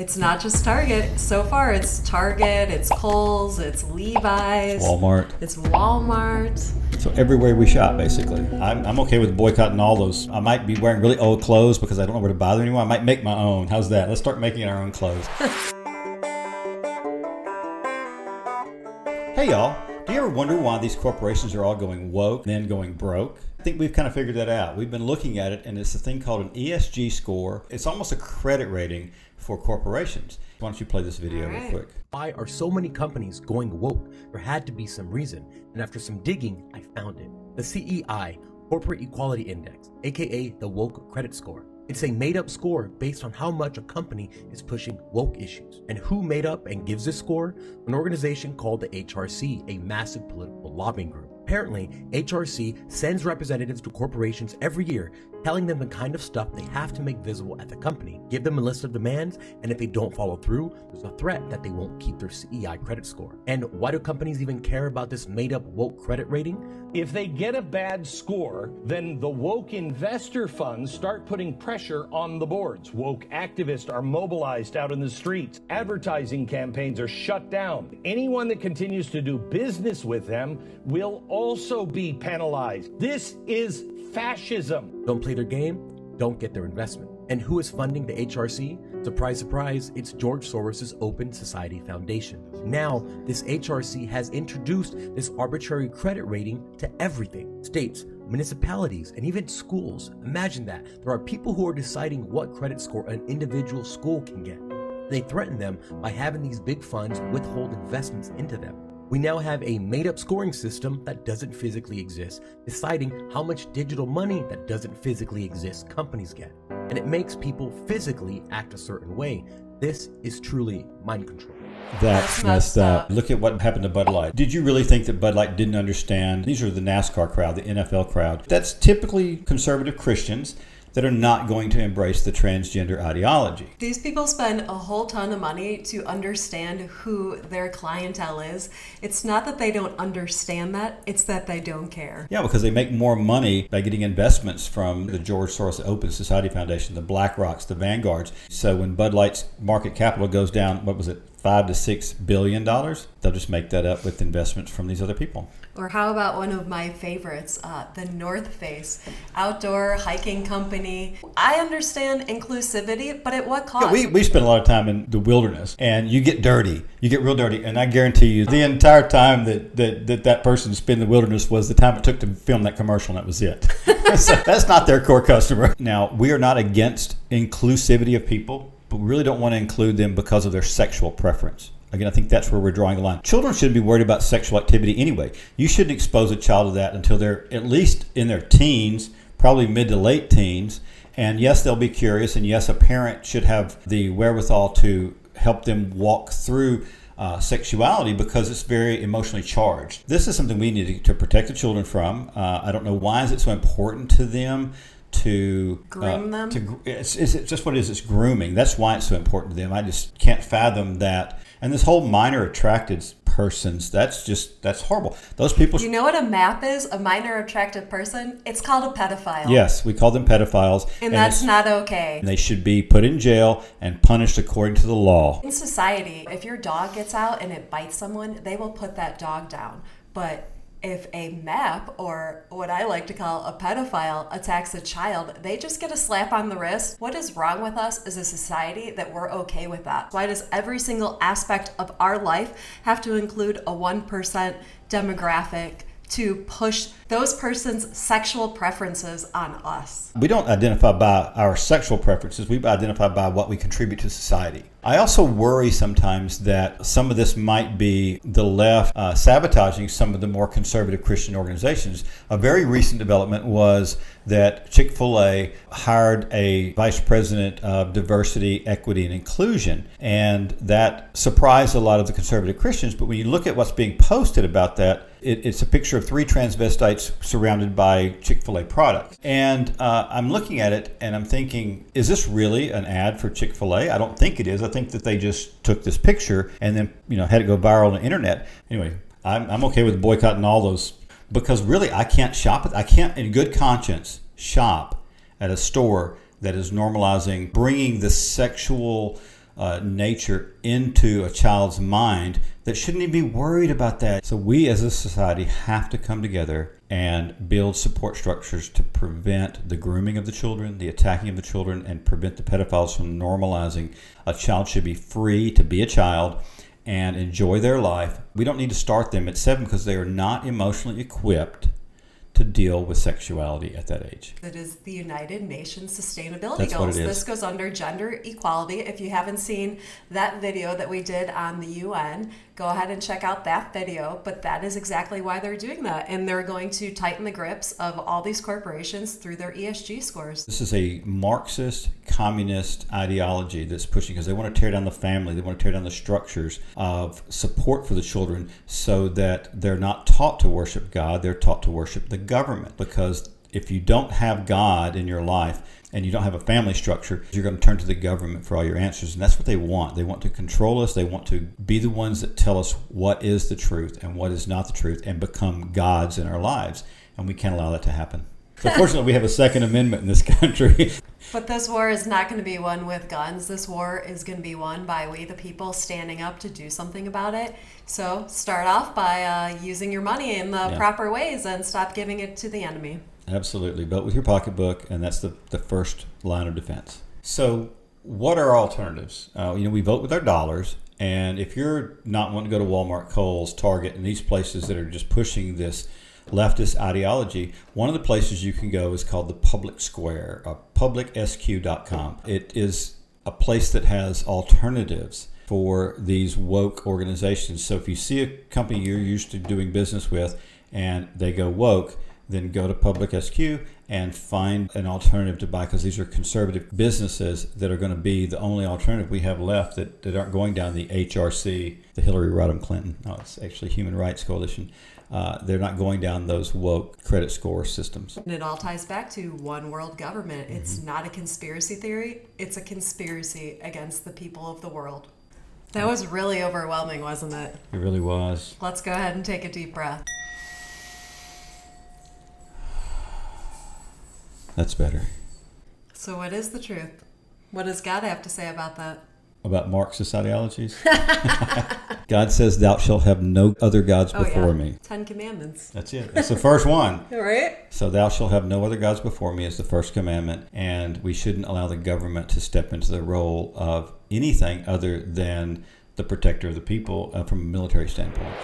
It's not just Target. So far, it's Target, it's Kohl's, it's Levi's. It's Walmart. So everywhere we shop, basically. I'm okay with boycotting all those. I might be wearing really old clothes because I don't know where to buy them anymore. I might make my own. How's that? Let's start making our own clothes. Hey, y'all. Do you ever wonder why these corporations are all going woke and then going broke? I think we've kind of figured that out. We've been looking at it, and it's a thing called an ESG score. It's almost a credit rating for corporations. Why don't you play this video real quick? Why are so many companies going woke? There had to be some reason, and after some digging, I found it. The CEI, Corporate Equality Index, aka the Woke Credit Score. It's a made-up score based on how much a company is pushing woke issues. And who made up and gives this score? An organization called the HRC, a massive political lobbying group. Apparently, HRC sends representatives to corporations every year, telling them the kind of stuff they have to make visible at the company, give them a list of demands, and if they don't follow through, there's a threat that they won't keep their CEI credit score. And why do companies even care about this made-up woke credit rating? If they get a bad score, then the woke investor funds start putting pressure on the boards. Woke activists are mobilized out in the streets. Advertising campaigns are shut down. Anyone that continues to do business with them will also be penalized. This is fascism. Don't play their game, don't get their investment. And who is funding the HRC? Surprise, surprise, it's George Soros' Open Society Foundation. Now, this HRC has introduced this arbitrary credit rating to everything. States, municipalities, and even schools. Imagine that. There are people who are deciding what credit score an individual school can get. They threaten them by having these big funds withhold investments into them. We now have a made-up scoring system that doesn't physically exist, deciding how much digital money that doesn't physically exist companies get. And it makes people physically act a certain way. This is truly mind control. That's messed up. Look at what happened to Bud Light. Did you really think that Bud Light didn't understand? These are the NASCAR crowd, the NFL crowd. That's typically conservative Christians that are not going to embrace the transgender ideology. These people spend a whole ton of money to understand who their clientele is. It's not that they don't understand that, it's that they don't care. Yeah, because they make more money by getting investments from the George Soros Open Society Foundation, the BlackRocks, the Vanguards. So when Bud Light's market capital goes down, what was it, $5 to $6 billion, they'll just make that up with investments from these other people. Or how about one of my favorites, the North Face, outdoor hiking company. I understand inclusivity, but at what cost? Yeah, we spend a lot of time in the wilderness, and you get dirty. You get real dirty, and I guarantee you the entire time that person spent in the wilderness was the time it took to film that commercial, and that was it. So that's not their core customer. Now, we are not against inclusivity of people, but we really don't want to include them because of their sexual preference. Again, I think that's where we're drawing the line. Children shouldn't be worried about sexual activity anyway. You shouldn't expose a child to that until they're at least in their teens, probably mid to late teens. And yes, they'll be curious. And yes, a parent should have the wherewithal to help them walk through sexuality because it's very emotionally charged. This is something we need to protect the children from. I don't know why is it so important to them to groom them. It's just what it is. It's grooming. That's why it's so important to them. I just can't fathom that. And this whole minor attracted persons, that's horrible. Those people. You know what a MAP is? A minor attracted person? It's called a pedophile. Yes, we call them pedophiles. And that's not okay. And they should be put in jail and punished according to the law. In society, if your dog gets out and it bites someone, they will put that dog down. But if a MAP, or what I like to call a pedophile, attacks a child, they just get a slap on the wrist. What is wrong with us as a society that we're okay with that? Why does every single aspect of our life have to include a 1% demographic to push those persons' sexual preferences on us? We don't identify by our sexual preferences. We identify by what we contribute to society. I also worry sometimes that some of this might be the left sabotaging some of the more conservative Christian organizations. A very recent development was that Chick-fil-A hired a vice president of diversity, equity, and inclusion. And that surprised a lot of the conservative Christians. But when you look at what's being posted about that, it's a picture of 3 transvestites surrounded by Chick-fil-A products. And I'm looking at it and I'm thinking, is this really an ad for Chick-fil-A? I don't think it is. I think that they just took this picture and then had it go viral on the internet. Anyway, I'm okay with boycotting all those because really I can't shop it. I can't in good conscience shop at a store that is normalizing bringing the sexual nature into a child's mind that shouldn't even be worried about that. So we as a society have to come together and build support structures to prevent the grooming of the children, the attacking of the children, and prevent the pedophiles from normalizing. A child should be free to be a child and enjoy their life. We don't need to start them at 7 because they are not emotionally equipped to deal with sexuality at that age. It is the United Nations Sustainability That's Goals. what it is. This goes under gender equality. If you haven't seen that video that we did on the UN, go ahead and check out that video. But that is exactly why they're doing that. And they're going to tighten the grips of all these corporations through their ESG scores. This is a Marxist, communist ideology that's pushing, because they want to tear down the family. They want to tear down the structures of support for the children so that they're not taught to worship God. They're taught to worship the government, because if you don't have God in your life and you don't have a family structure, you're going to turn to the government for all your answers. And that's what they want. They want to control us. They want to be the ones that tell us what is the truth and what is not the truth and become gods in our lives. And we can't allow that to happen. So fortunately, we have a Second Amendment in this country. But this war is not going to be won with guns. This war is going to be won by we the people standing up to do something about it. So start off by using your money in the proper ways and stop giving it to the enemy. Absolutely. Vote with your pocketbook, and that's the first line of defense. So what are our alternatives? We vote with our dollars, and if you're not wanting to go to Walmart, Kohl's, Target, and these places that are just pushing this leftist ideology, one of the places you can go is called the Public Square, publicsq.com. It is a place that has alternatives for these woke organizations. So if you see a company you're used to doing business with and they go woke, then go to Public SQ and find an alternative to buy, because these are conservative businesses that are going to be the only alternative we have left that aren't going down the HRC, the Hillary Rodham Clinton. No, it's actually Human Rights Coalition. They're not going down those woke credit score systems. And it all ties back to one world government. It's not a conspiracy theory. It's a conspiracy against the people of the world. That was really overwhelming, wasn't it? It really was. Let's go ahead and take a deep breath. That's better. So what is the truth? What does God have to say about that? About Marxist ideologies? God says, thou shalt have no other gods before me. 10 Commandments. That's it. That's the first one. Right? So thou shalt have no other gods before me is the first commandment. And we shouldn't allow the government to step into the role of anything other than the protector of the people from a military standpoint.